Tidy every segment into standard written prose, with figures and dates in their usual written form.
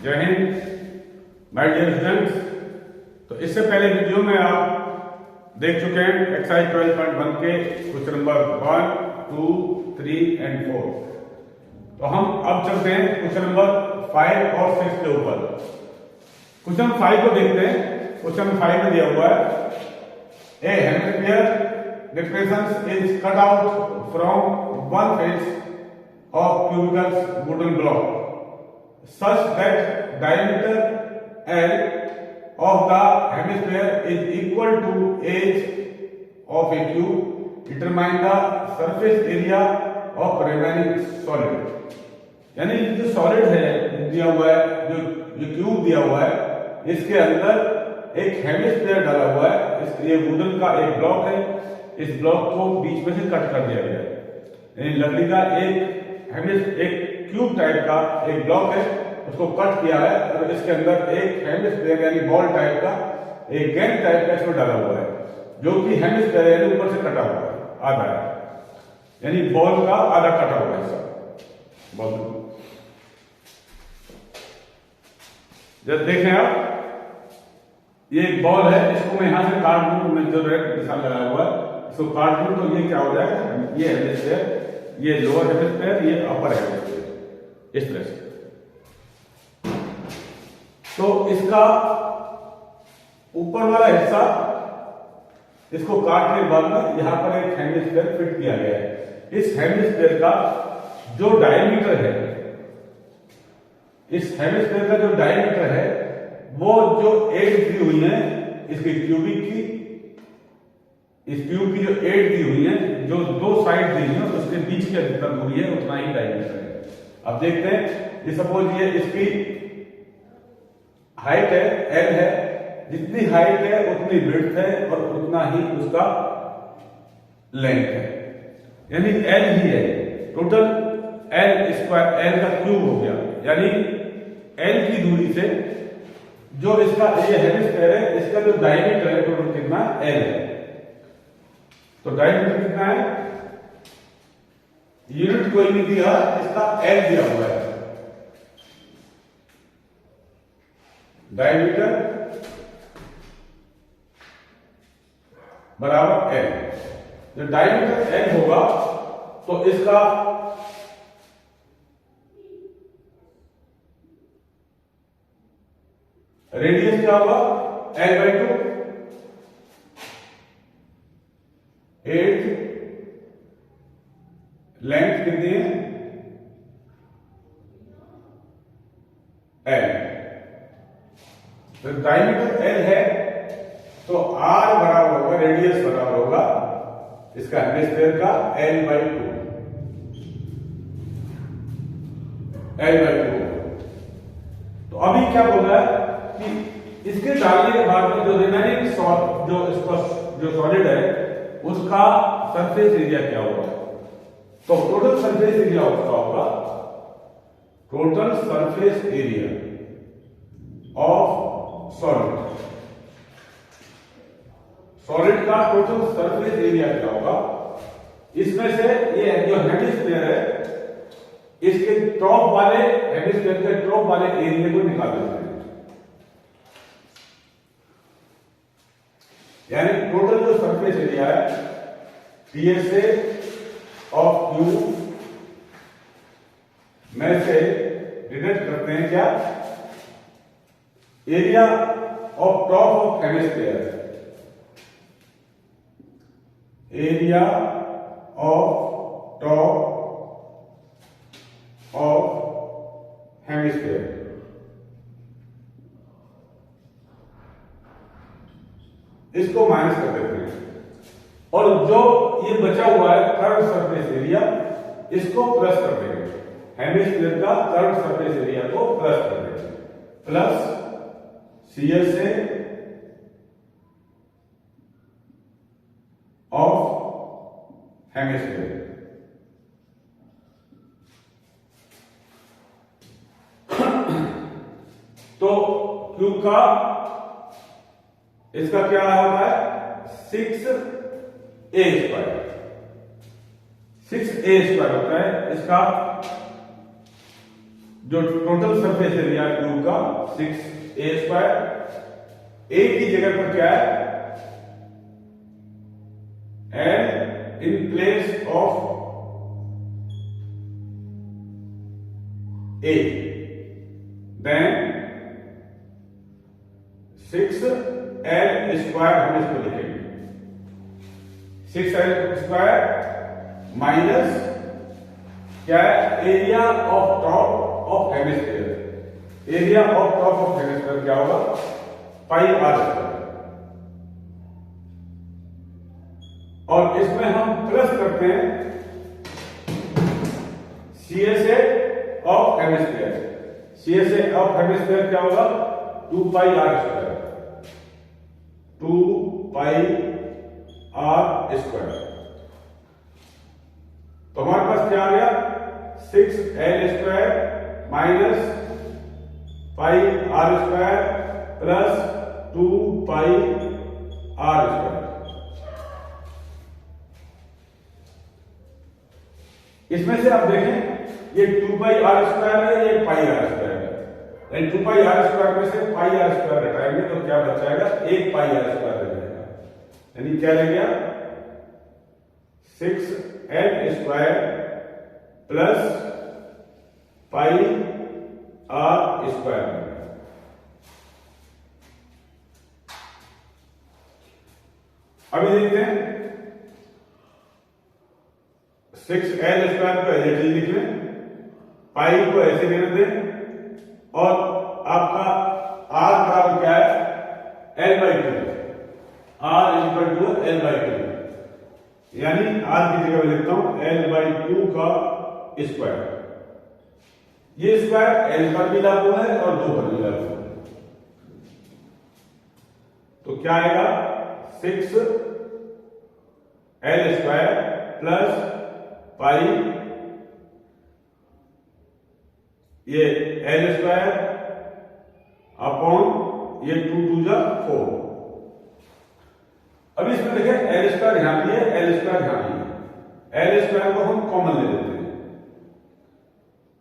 जय Hind my dear students. तो इससे पहले वीडियो में आप देख चुके हैं एक्सरसाइज 12.1 के क्वेश्चन नंबर 1, 2, 3 एंड 4। तो हम अब चलते हैं क्वेश्चन नंबर 5 और 6 के ऊपर। क्वेश्चन 5 को देखते हैं। क्वेश्चन 5 में दिया हुआ है ए hemisphere depression is cut out from one face of cubical wooden block such that diameter L of the hemisphere is equal to age of a cube. Determine the surface area of remaining solid. यानी जो solid है दिया हुआ है, जो cube दिया हुआ है, इसके अंदर एक हेमिस्फीयर डाला हुआ है। ये वुडन का एक ब्लॉक है। इस ब्लॉक को बीच में से कट कर दिया गया है। यानी लकड़ी का एक क्यूब टाइप का एक ब्लॉक है, उसको कट किया है और इसके अंदर एक हेमिस्फीयर यानी बॉल टाइप का एक गेंद टाइप का इसमें डाला हुआ है, जो कि हेमिस्फीयर यानी ऊपर से कटा हुआ है, आधा है, यानी बॉल का आधा कटा हुआ है। बॉल जब देखें आप, ये एक बॉल है, इसको मैं यहां से काट दूं, मैं जो रेड निशान लगाया हुआ है इसको काट दूं तो ये क्या हो जाएगा, ये हेमिस्फीयर, ये लोअर हेमिस्फीयर, ये अपर हेमिस्फीयर, इस तरह से। तो इसका ऊपर वाला हिस्सा इसको काटने के बाद में यहां पर एक हेमिस्फीयर फिट किया गया है। इस हेमिस्फीयर का जो डायमीटर है, इस हेमिस्फीयर का जो डायमीटर है, वो जो एज दी हुई है इसकी क्यूबिक की, इस क्यूब की जो एज दी हुई है, जो दो साइड दी है उसके बीच की जितना दूरी है उतना ही डायमीटर है। अब देखते हैं, ये सपोज ये इसकी हाइट है, एल है, जितनी हाइट है उतनी विड्थ है और उतना ही उसका लेंथ है, यानी एल ही है। टोटल एल स्क्वायर, एल का क्यूब हो गया, यानी एल की दूरी से जो इसका ये हेमिस्फीयर है, इसका जो डायमीटर है टोटल कितना, एल है। तो डायमीटर कितना है, यूनिट कोई नहीं दिया, इसका एल दिया हुआ है। डायमीटर बराबर एल। जब डायमीटर एल होगा तो इसका रेडियस क्या होगा, L/2, 8, लेंथ कितनी है, L। तो डायमीटर L है तो R बराबर होगा, रेडियस बराबर होगा इसका हेमिस्फीयर का L/2, L/2। तो अभी क्या बोल रहा है कि इसके डालने के बाद में जो रिमेनिंग जो सॉलिड है उसका सरफेस एरिया क्या होगा। तो टोटल सरफेस एरिया उसका होगा, total surface area of solid का टोटल सरफेस एरिया क्या होगा। इसमें से ये जो हेमिस्फीयर है, इसके टॉप वाले हेमिस्फीयर के टॉप वाले एरिया को निकाल देते हैं, यानी टोटल जो सरफेस एरिया है PSA ऑफ क्यूब में से डिडक्ट करते हैं क्या, area of top of hemisphere, area of top of hemisphere. इसको माइनस कर देते हैं और जो ये बचा हुआ है कर्व सरफेस एरिया, इसको प्लस कर देंगे, हेमिस्फीयर का कर्व सरफेस एरिया को प्लस कर देंगे, प्लस CSA ऑफ हेमिस्फीयर। तो क्यूब का इसका क्या होता है, 6a² 6a² होता है इसका जो टोटल सरफेस एरिया ट्यूब का 6a², a की जगह पर क्या है, and in place of A, then 6l² हम इसको लिखेंगे, 6l² माइनस क्या है, area of top of hemisphere. Area of top of hemisphere क्या होगा, πr²। और इसमें हम प्लस करते हैं CSA of hemisphere. CSA of hemisphere क्या होगा, 2πr², 2πr²। तो हमारे पास क्या आ गया, 6l² minus πr² plus 2πr²। इसमें से आप देखें ये 2πr² है, ये πr² है, यानी 2πr² में से πr² हटाएंगे तो क्या बच जाएगा, 1πr² रह जाएगा, यानी क्या रह गया, 6l² प्लस πr²। अभी देखते हैं 6l² को ऐसे लिख लें, पाई को ऐसे रहने दें, और आपका r बराबर क्या है, l/2, r = l/2, यानी r की जगह मैं लिखता हूं l/2 का स्क्वायर। ये स्क्वायर l पर भी लागू है और 2 पर भी लागू है, तो क्या आएगा, 6l² प्लस पाई, ये l² अपॉन ये 2 2 जा 4। अब इसमें देखें l² यहां भी है, l² यहां भी है, l² को हम कॉमन ले लेते हैं,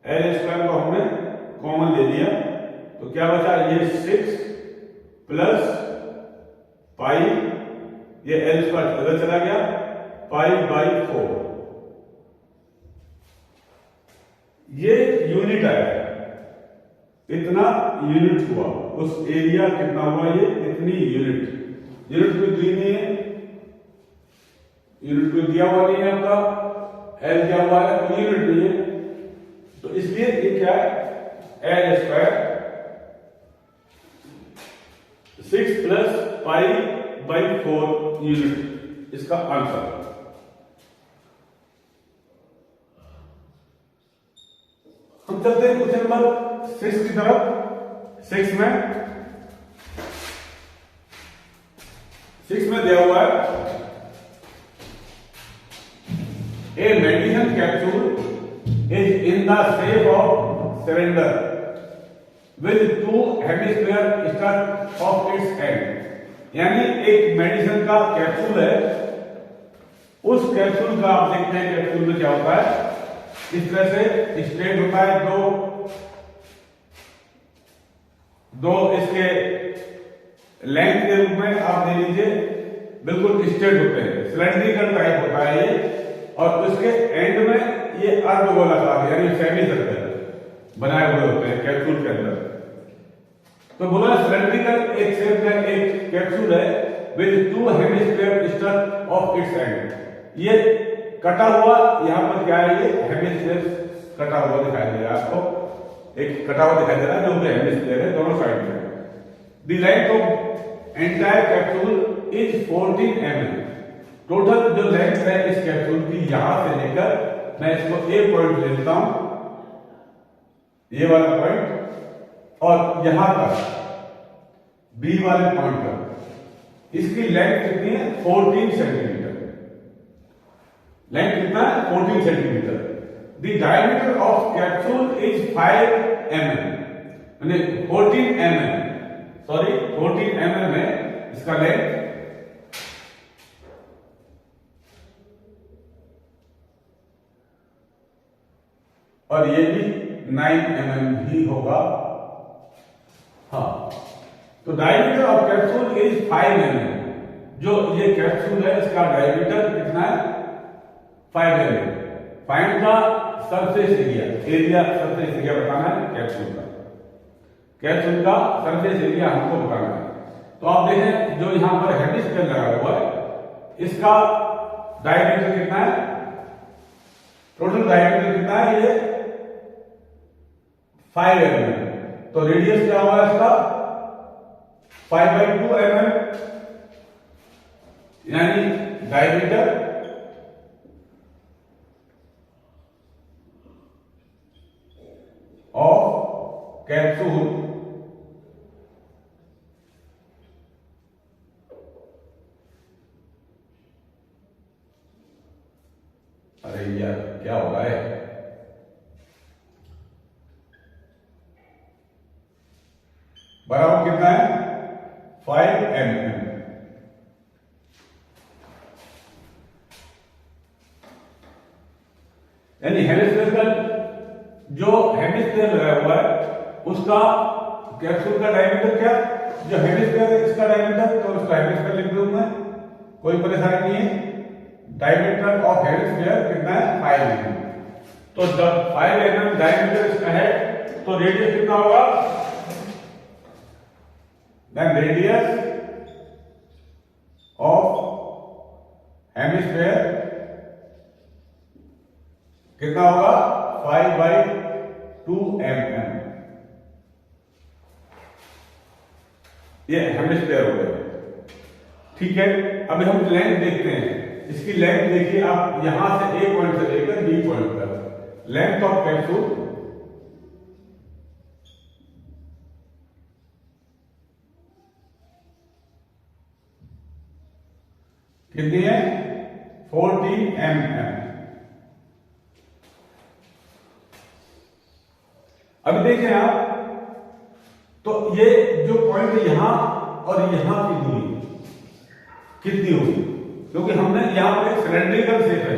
l² को हमने कॉमन ले लिया तो क्या बचा, ये 6 प्लस पाई, ये l² इधर चला गया, π/4। ये यूनिट आया, इतना यूनिट हुआ, उस एरिया कितना हुआ, ये इतनी यूनिट। यूनिट कोई दी नहीं है, यूनिट कोई दिया हुआ नहीं है, आपका एल दिया हुआ है, कोई यूनिट नहीं है, तो इसलिए ये क्या है, l², 6 प्लस π/4 यूनिट, इसका आंसर। हम चलते हैं क्वेश्चन नंबर 6 की तरफ। 6 में दिया हुआ है, a medicine capsule is in the shape of cylinder with 2 hemisphere stuck of its end. यानी एक मेडिसिन का कैप्सूल है, उस कैप्सूल का आप देखते हैं कैप्सूल में क्या होता है, इस तरह से स्ट्रेट होता है, दो इसके लेंथ के रूप में आप ले लीजिए, बिल्कुल स्ट्रेट होते हैं, सिलेंड्रिकल टाइप होता है ये, और उसके एंड में ये अर्धगोलाकार यानी सेमी सर्कल बनाए हुए होते हैं कैप्सूल के अंदर। तो बोला सिलेंड्रिकल एक शेप में एक कैप्सूल है with 2 hemisphere stuck of its end. ये कटा हुआ, यहां पर क्या है, ये हेमिस्फीयर कटा हुआ दिखाई दे रहा है आपको, एक कटा हुआ दिखाई दे रहा है, जो कि हेमिस्फीयर है दोनों साइड में। The length of entire capsule is 14 mm। Total जो लेंथ है इस कैप्सूल की, यहां से लेकर, मैं इसको ए पॉइंट ले लेता हूं, ये वाला पॉइंट, और यहां तक बी वाले पॉइंट तक, इसकी लेंथ कितनी है, 14 सेंटीमीटर। लेंथ कितना है, 14 centimetre. The diameter of capsule is 5 mm, यानी 14 mm, सॉरी 14 mm है इसका लेंथ। और ये भी 9 mm ही होगा। हाँ, तो diameter of capsule is 5 mm। जो ये कैप्सूल है इसका डायमीटर कितना है? 5 mm। Find the surface area, surface area बताना है कैप्सूल का सरफेस एरिया हमको बताना है। तो आप देखें जो यहां पर हेमिस्फीयर लगा हुआ है इसका डायमीटर कितना है? टोटल डायमीटर कितना है? ये 5 mm। तो रेडियस क्या होगा इसका? 5/2 mm, यानी डायमीटर ऑफ कैप्सूल अरे यार क्या हो रहा है? बराबर कितना है? 5 mm। यानी हेमिस्फीयर का जो हेमिस्फीयर लगा हुआ है उसका कैप्सूल का डायमीटर क्या? जो हेमिस्फीयर है इसका डायमीटर, तो उसका हेमिस्फीयर लिख दूं मैं, कोई परेशानी नहीं है। डायमीटर ऑफ हेमिस्फीयर कितना है? 5 mm। तो जब 5 mm डायमीटर इसका है तो रेडियस कितना होगा? देन रेडियस ऑफ हेमिस्फीयर कितना होगा? 5/2 mm। ये हेमिस्फीयर हो गया। ठीक है, अभी हम लेंथ देखते हैं। इसकी लेंथ देखिए आप, यहां से ए पॉइंट से लेकर बी पॉइंट तक लेंथ ऑफ कैप्सूल कितनी है? 40 mm। अभी देखें आप, तो ये जो पॉइंट यहां और यहां की दूरी कितनी होगी? क्योंकि हमने यहां पर एक सिलेंड्रिकल शेप है,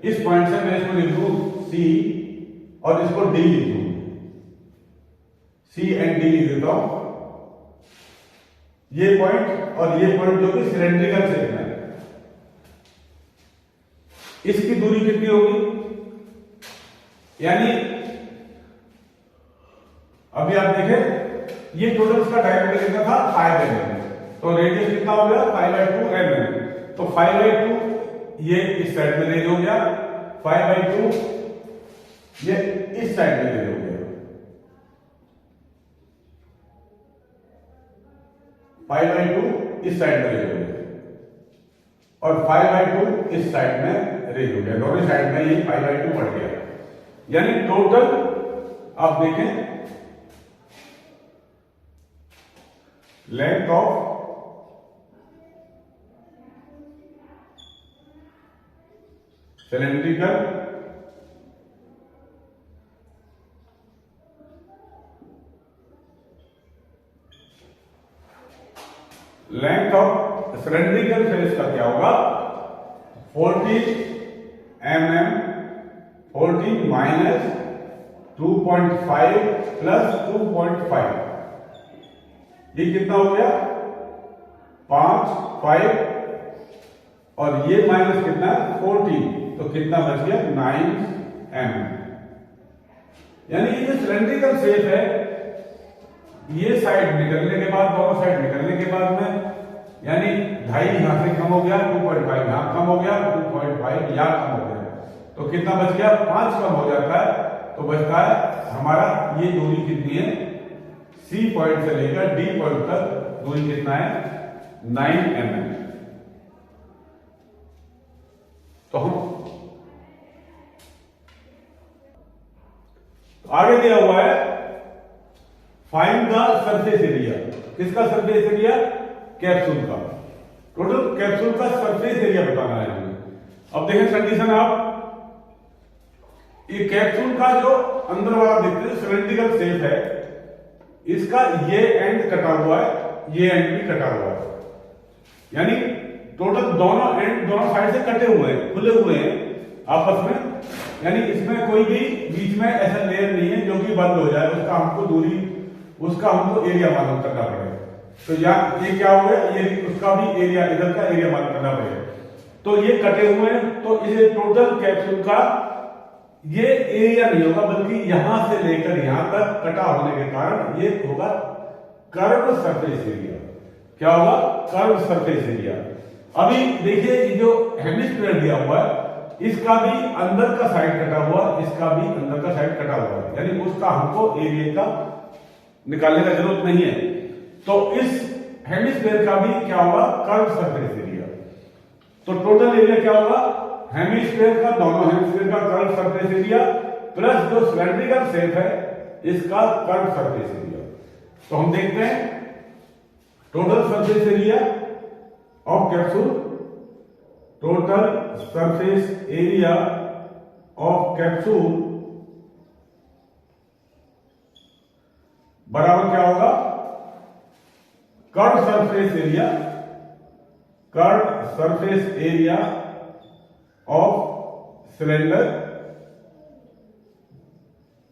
इस पॉइंट से मैं इसको लिख दूं सी और इसको डी लिख दूं, सी एंड डी लिख देता हूं। ये पॉइंट और ये पॉइंट जो कि सिलेंड्रिकल शेप में है, इसकी दूरी कितनी होगी? यानी अभी आप देखें ये टोटल इसका डायमीटर कितना था? 5 mm। तो रेडियस कितना हो गया? 5/2 mm। तो 5/2 ये इस साइड में ले हो गया, 5/2 ये इस साइड में ले हो गया, 5/2 इस साइड में ले हो गया और 5/2 इस साइड में रेज हो गया। दोनों साइड में ये 5/2 बढ़ गया। यानी टोटल आप देखें length of cylindrical length of cylindrical face का क्या होगा? 40 mm, 40 माइनस 2.5 प्लस 2.5, ये कितना हो गया? 5 और ये माइनस कितना? 40, तो कितना बच गया? 9 mm। यानी ये जो सिलेंड्रिकल शेप है, ये साइड निकलने के बाद, दोनों साइड निकलने के बाद में, यानी 2.5 यहां से कम हो गया, 2.5 यहां कम हो गया, 2.5 यहां कम हो गया, तो कितना बच गया? 5 कम हो जाता है, तो बचता है हमारा ये दूरी कितनी है? सी पॉइंट से लेकर डी पॉइंट तक दूरी कितना है? 9 mm। तो हम आगे दिया हुआ है फाइंड द सरफेस एरिया। किसका सरफेस एरिया? कैप्सूल का। टोटल कैप्सूल का सरफेस एरिया बताना है हमें। अब देखें कंडीशन आप, ये कैप्सूल का जो अंदर वाला देखते हैं सिलेंड्रिकल शेप है, इसका ये एंड कटा हुआ है, ये एंड भी कटा हुआ है, यानी टोटल दोनों एंड दोनों साइड से कटे हुए हैं, खुले हुए हैं, आपस में यानी इसमें कोई भी बीच में ऐसा लेयर नहीं है जो कि बंद हो जाए, उसका हमको दूरी, उसका हमको एरिया मालूम करना पड़ेगा। तो यहाँ ये क्या हो गया, ये उसका भी एरिया, इधर का एरिया मालूम करना पड़ेगा। तो ये कटे हुए हैं, तो इसे टोटल कैप्सूल का ये एरिया नहीं होगा, बल्कि यहां से लेकर यहां तक कटा होने के कारण ये होगा कर्व सरफेस एरिया। क्या होगा? Curve surface area. अभी देखिए ये जो हेमिस्फीयर दिया हुआ है, इसका भी अंदर का साइड कटा हुआ, इसका भी अंदर का साइड कटा हुआ है, यानी उसका हमको एरिया का निकालने का जरूरत नहीं है। तो इस हेमिस्फीयर का भी क्या होगा? Curve surface area. तो टोटल एरिया क्या होगा? हेमिस्फीयर का, दोनों हेमिस्फीयर का कर्व सरफेस एरिया प्लस जो सिलेंड्रिकल शेप है इसका कर्व सरफेस एरिया। तो हम देखते हैं total surface area of capsule, total surface area of capsule बराबर क्या होगा? Curve surface area, curve surface area of cylinder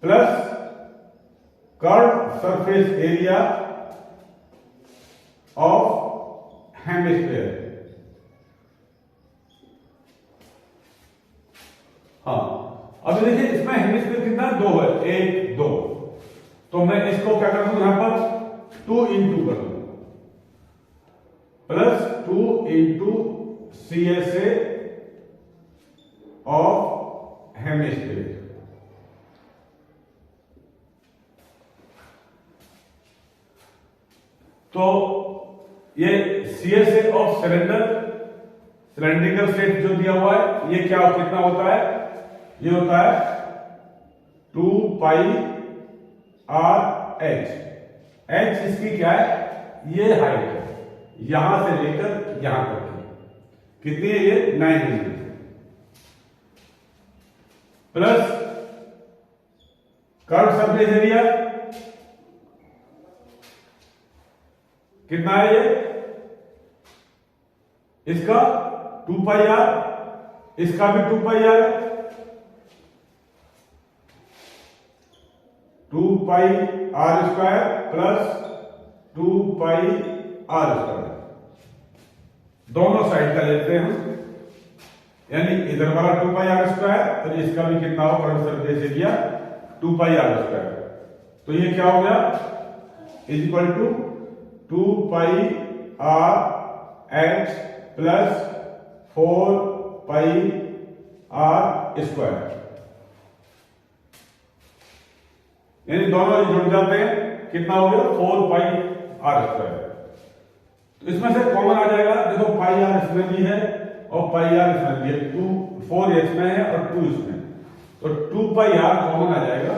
plus curve surface area of hemisphere. हाँ, अब देखिए इसमें हेमिस्फीयर कितना? 2 है, 1 2। तो मैं इसको क्या कर दूं, यहां पर 2 इंटू कर दूं, plus 2 into CSA of hemisphere. तो ये CSA of cylinder, cylindrical shape जो दिया हुआ है, ये क्या कितना होता है? ये होता है 2 पाई R H। H इसकी क्या है? ये हाइट है, यहां से लेकर यहां तक की कितनी है? ये 9 metre plus curve surface area कितना है? ये इसका 2 पाई R, इसका भी 2 पाई R है, 2 pi R square plus 2 pi R square. दोनों साइड का लेते हैं हम, यानी इधर वाला 2 पाई R स्क्वायर और इसका भी कितना हो? Curve surface area 2 pi R square. तो ये क्या हो गया? Is equal to 2 pi R H plus 4 pi R square, यानी दोनों जुड़ जाते हैं, कितना हो गया? 4 पाई R स्क्वायर। तो इसमें से कॉमन आ जाएगा, देखो पाई R इसमें भी है और पाई R इसमें भी है, 4 इसमें है और 2 इसमें, तो 2 पाई R कॉमन आ जाएगा।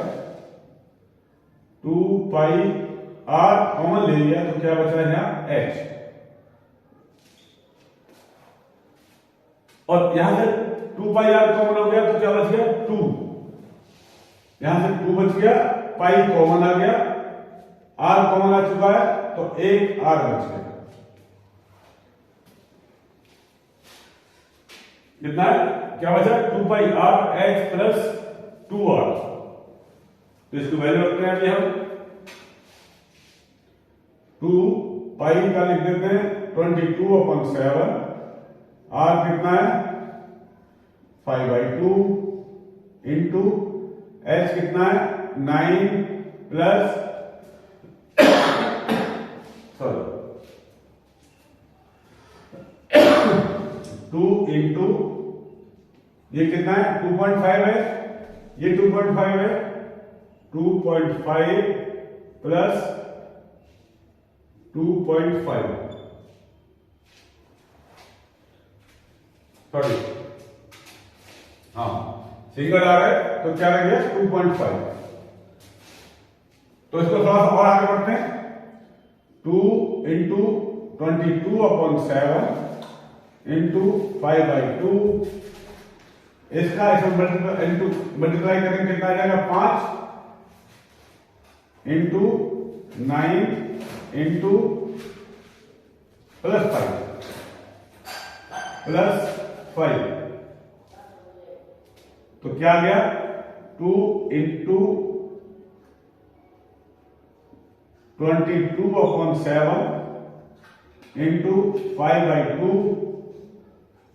2 पाई R कॉमन ले लिया तो क्या बचा है यहाँ? H। और यहां से 2 पाई R कॉमन हो गया तो क्या बच गया? 2। यहां से 2 बच गया, पाई कॉमन आ गया, R कॉमन आ चुका है, तो एक R बच गया। कितना है? क्या बचा? 2 pi R H plus 2R। तो इसको वैल्यू रखते हैं अभी हम, 2 पाई का लिख देते हैं 22/7। R कितना है? 5/2 इंटू H कितना है? 9 प्लस 2 इंटू ये कितना है? 2.5 है, ये 2.5 है, 2.5 प्लस 2.5, सॉरी हाँ सिंगल आ रहा है तो क्या लग गया? 2.5। तो इसको थोड़ा सा और आगे बढ़ते हैं, 2 इंटू 22/7 इंटू 5/2, इसका मल्टीप्लाई करेंगे कितना आ जाएगा? 5 इंटू 9 इंटू प्लस 5 प्लस 5, तो क्या गया 2 इंटू 22/7 इंटू 5/2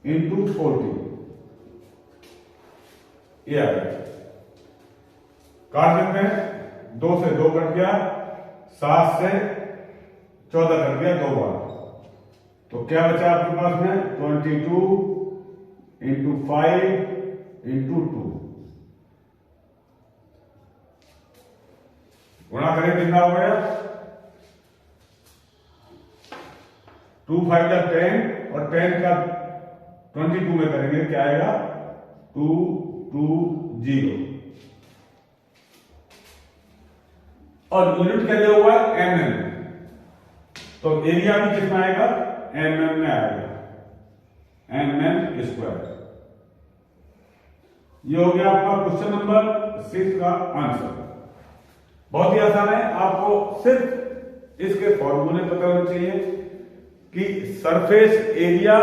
इंटू 40, ये आ गया। काट देते हैं, 2 से 2 कट गया, 7 से 14 कट गया 2 बार। तो क्या बचा आपके पास में 22 इंटू 5 इंटू 2, गुणा करें कितना हो गया 2 5 का 10 और 10 का 22 में करेंगे क्या आएगा 220 और यूनिट क्या दिया हुआ है mm, तो एरिया भी कितना आएगा mm में आएगा mm²। ये हो गया आपका क्वेश्चन नंबर 6 का आंसर। बहुत ही आसान है, आपको सिर्फ इसके फॉर्मूले पता होने चाहिए कि सरफेस एरिया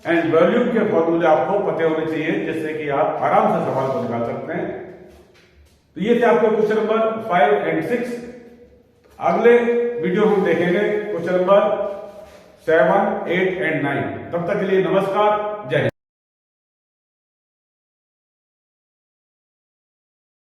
एंड वॉल्यूम के फॉर्मूले आपको पते होने चाहिए, जिससे कि आप आराम से सवाल को निकाल सकते हैं। तो ये थे आपके क्वेश्चन नंबर 5 एंड 6। अगले वीडियो हम देखेंगे क्वेश्चन नंबर 7 8 एंड 9। तब तक के लिए नमस्कार, जय हिंद।